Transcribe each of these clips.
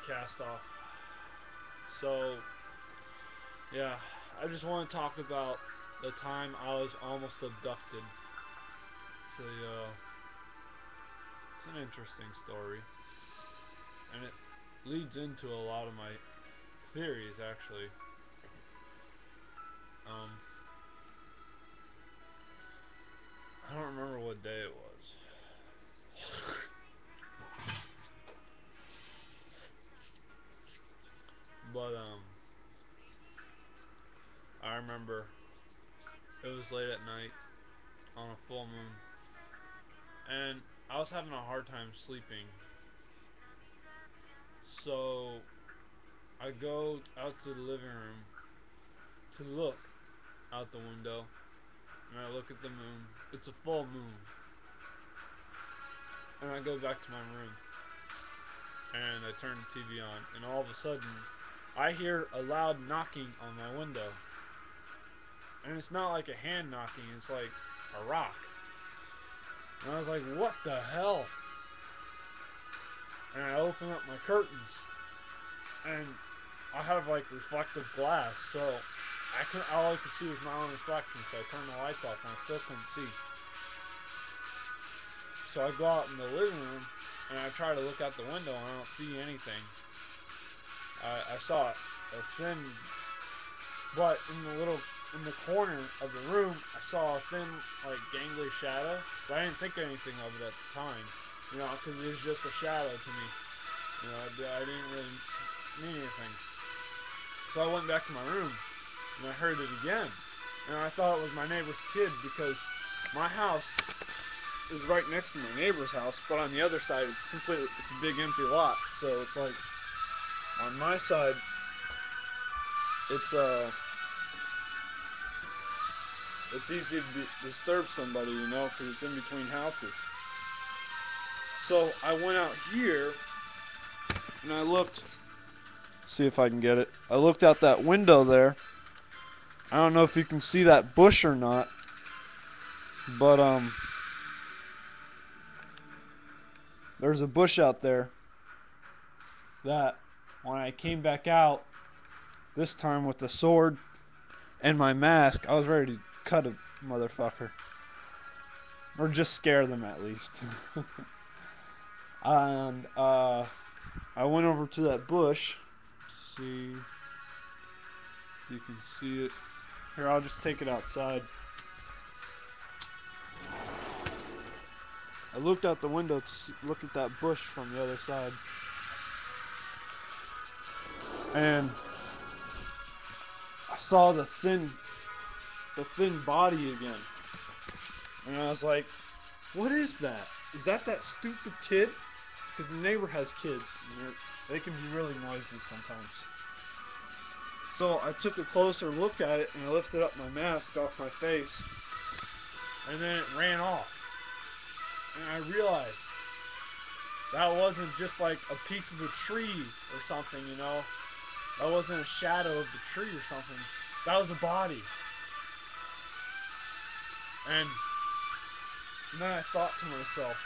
podcast off. So, yeah, I just want to talk about the time I was almost abducted. It's an interesting story, and it leads into a lot of my theories, actually. Um, I don't remember what day it was. But, I remember it was late at night on a full moon, and I was having a hard time sleeping. So I go out to the living room to look out the window, and I look at the moon. It's a full moon. And I go back to my room, and I turn the TV on, and all of a sudden, I hear a loud knocking on my window. And it's not like a hand knocking, it's like a rock. And I was like, what the hell? And I open up my curtains, and I have like reflective glass, so all I could see was my own reflection. So I turned the lights off, and I still couldn't see. So I go out in the living room, and I try to look out the window, and I don't see anything. I saw a thin, but in the corner of the room, I saw a thin, like, gangly shadow, but I didn't think anything of it at the time, because it was just a shadow to me. I didn't really mean anything. So I went back to my room, and I heard it again, and I thought it was my neighbor's kid, because my house is right next to my neighbor's house, but on the other side, it's a big empty lot, so it's like, on my side, it's easy to disturb somebody, because it's in between houses. So I went out here, and I looked. See if I can get it. I looked out that window there. I don't know if you can see that bush or not, but there's a bush out there that when I came back out, this time with the sword and my mask, I was ready to cut a motherfucker. Or just scare them at least. And I went over to that bush. See if you can see it. Here, I'll just take it outside. I looked out the window to look at that bush from the other side. And I saw the thin body again. And I was like, what is that? Is that stupid kid? Because the neighbor has kids, and they can be really noisy sometimes. So I took a closer look at it, and I lifted up my mask off my face, and then it ran off. And I realized that wasn't just like a piece of the tree or something, That wasn't a shadow of the tree or something. That was a body. And then I thought to myself,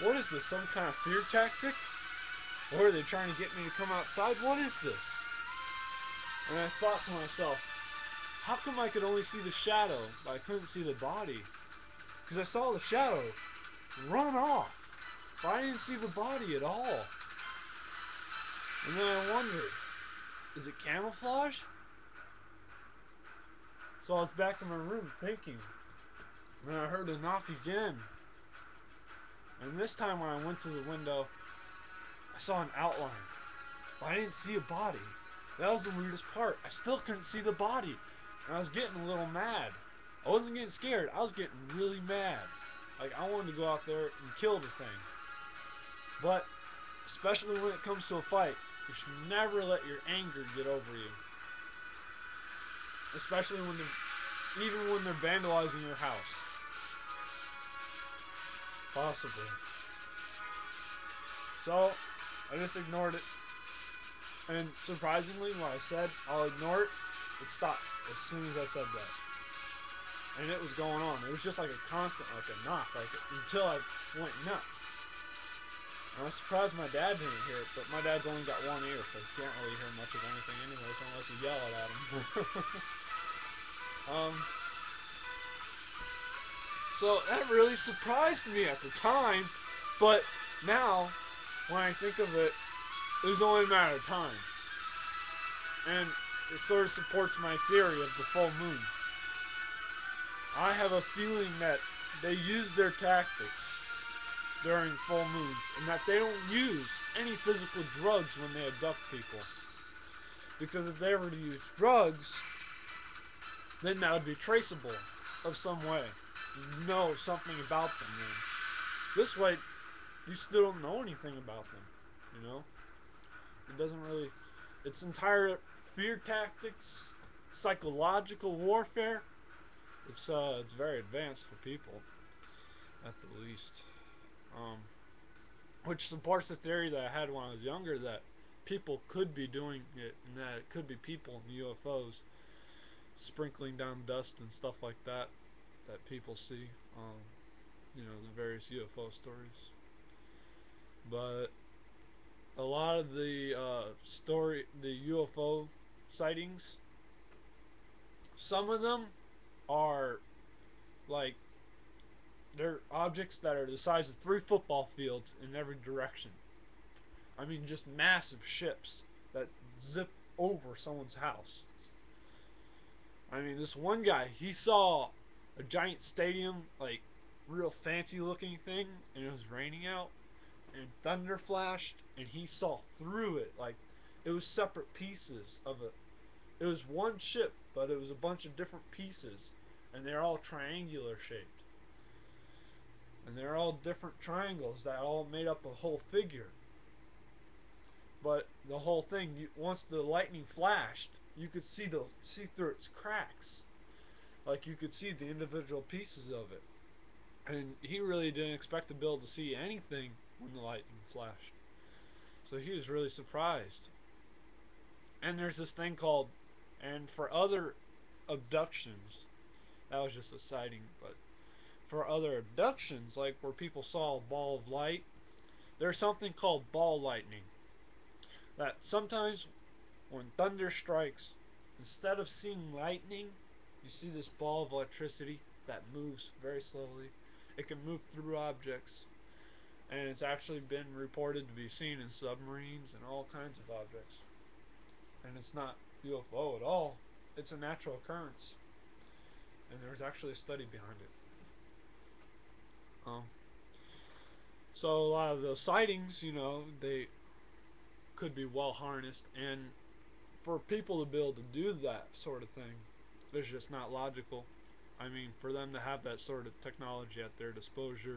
what is this, some kind of fear tactic? Or are they trying to get me to come outside? What is this? And I thought to myself, how come I could only see the shadow, but I couldn't see the body? Because I saw the shadow run off, but I didn't see the body at all. And then I wondered, is it camouflage? So I was back in my room thinking, and then I heard a knock again. And this time when I went to the window, I saw an outline, but I didn't see a body. That was the weirdest part. I still couldn't see the body, and I was getting a little mad. I wasn't getting scared, I was getting really mad. Like, I wanted to go out there and kill the thing. But, especially when it comes to a fight, you should never let your anger get over you. Especially even when they're vandalizing your house. Possibly. So, I just ignored it. And surprisingly, when I said I'll ignore it, it stopped as soon as I said that. And it was going on. It was just like a constant, like a knock, until I went nuts. I was surprised my dad didn't hear it, but my dad's only got one ear, so he can't really hear much of anything anyways, unless you yell it at him. um, so that really surprised me at the time, but now, when I think of it, it was only a matter of time. And it sort of supports my theory of the full moon. I have a feeling that they use their tactics during full moons, and that they don't use any physical drugs when they abduct people. Because if they were to use drugs, then that would be traceable of some way. You know something about them then. This way, you still don't know anything about them. You know? It doesn't really... It's entire fear tactics, psychological warfare. It's very advanced for people, at the least. Which supports the theory that I had when I was younger that people could be doing it, and that it could be people in UFOs sprinkling down dust and stuff like that that people see. You know, the various UFO stories. But a lot of the the UFO sightings, some of them are like they're objects that are the size of 3 football fields in every direction. I mean, just massive ships that zip over someone's house. I mean, this one guy, he saw a giant stadium, like real fancy looking thing, and it was raining out, and thunder flashed, and he saw through it. Like, it was separate pieces of it. It was one ship, but it was a bunch of different pieces, and they're all triangular shaped. And they're all different triangles that all made up a whole figure. But the whole thing, once the lightning flashed, you could see through its cracks. Like, you could see the individual pieces of it. And he really didn't expect to be able to see anything when the lightning flashed. So he was really surprised. And there's this thing called, and for other abductions, that was just a sighting, but for other abductions, like where people saw a ball of light, there's something called ball lightning. That sometimes when thunder strikes, instead of seeing lightning, you see this ball of electricity that moves very slowly. It can move through objects, and it's actually been reported to be seen in submarines and all kinds of objects. And it's not UFO at all. It's a natural occurrence, and there's actually a study behind it. So a lot of those sightings, you know, they could be well harnessed, and for people to be able to do that sort of thing, it's just not logical. I mean, for them to have that sort of technology at their disposal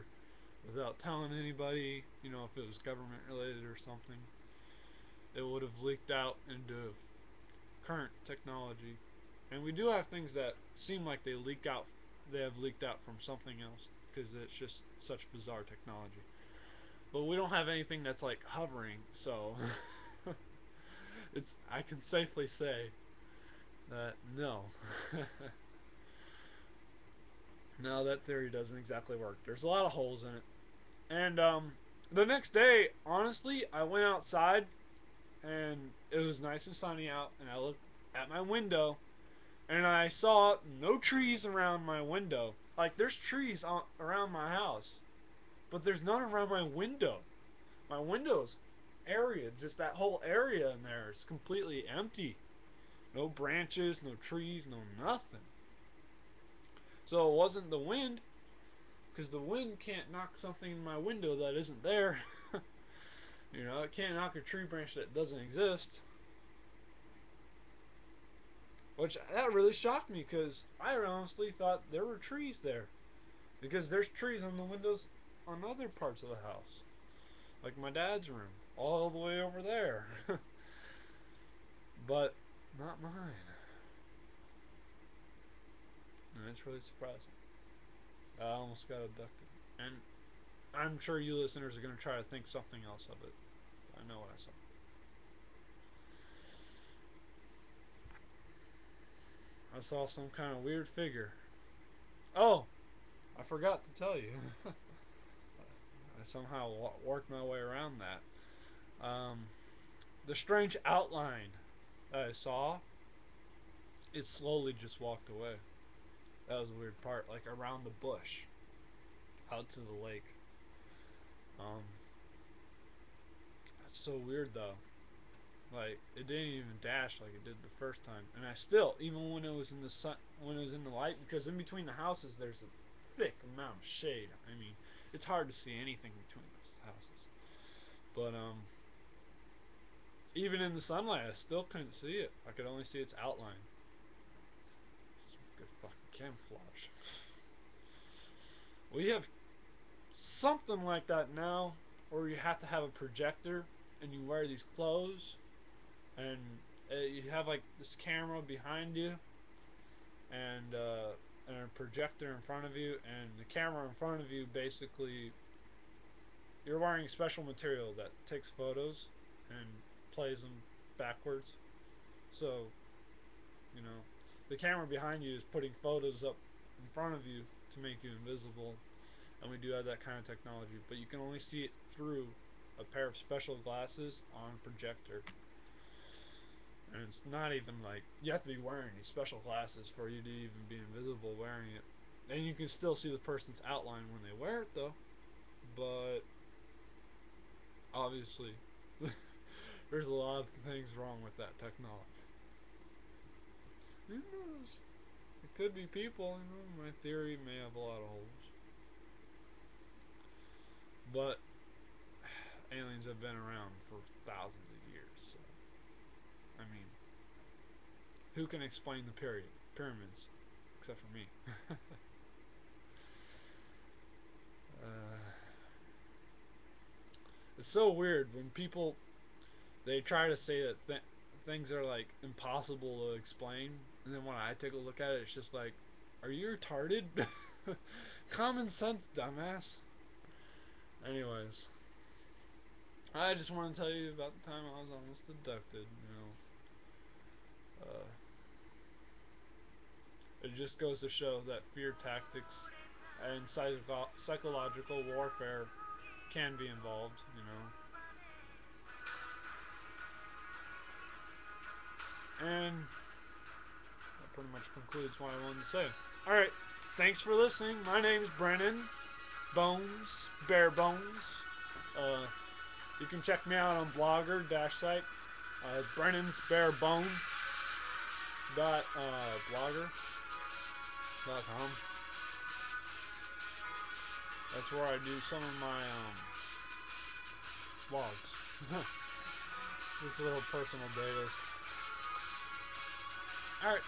without telling anybody, you know, if it was government related or something, it would have leaked out into current technology. And we do have things that seem like they have leaked out from something else, because it's just such bizarre technology. But we don't have anything that's like hovering, so I can safely say that no. No, that theory doesn't exactly work. There's a lot of holes in it. And the next day, honestly, I went outside and it was nice and sunny out, and I looked at my window and I saw no trees around my window. Like, there's trees around my house, but there's none around my window. My window's area, just that whole area in there is completely empty. No branches, no trees, no nothing. So it wasn't the wind, because the wind can't knock something in my window that isn't there. You know, it can't knock a tree branch that doesn't exist. Which, that really shocked me, because I honestly thought there were trees there. Because there's trees on the windows on other parts of the house. Like my dad's room, all the way over there. But not mine. And it's really surprising. I almost got abducted. And I'm sure you listeners are going to try to think something else of it. I know what I saw. I saw some kind of weird figure. Oh! I forgot to tell you. I I somehow worked my way around that. The strange outline that I saw, it slowly just walked away. That was the weird part, like around the bush, out to the lake. Um, that's so weird though. Like it didn't even dash like it did the first time, and I still, even when it was in the sun, when it was in the light, because in between the houses there's a thick amount of shade. I mean, it's hard to see anything between those houses. But even in the sunlight, I still couldn't see it. I could only see its outline. It's good fucking camouflage. We have something like that now, where you have to have a projector and you wear these clothes, and you have like this camera behind you, and a projector in front of you, and the camera in front of you basically, you're wearing special material that takes photos and plays them backwards. So, you know, the camera behind you is putting photos up in front of you to make you invisible, and we do have that kind of technology, but you can only see it through a pair of special glasses on a projector. And it's not even like you have to be wearing these special glasses for you to even be invisible wearing it. And you can still see the person's outline when they wear it though. But obviously there's a lot of things wrong with that technology. Who knows? It could be people, you know, my theory may have a lot of holes. But aliens have been around for thousands of years, so I mean, who can explain the pyramids except for me? It's so weird when people, they try to say that things are like impossible to explain, and then when I take a look at it, it's just like, are you retarded? Common sense, dumbass. Anyways, I just want to tell you about the time I was almost abducted. You know, it just goes to show that fear tactics and psychological warfare can be involved. You know, and that pretty much concludes what I wanted to say. All right, thanks for listening. My name's Brennan Bones, Bare Bones. You can check me out on Blogger site, Brennan's Bare Bones blogger.com. That's where I do some of my vlogs. This little personal data. Alright.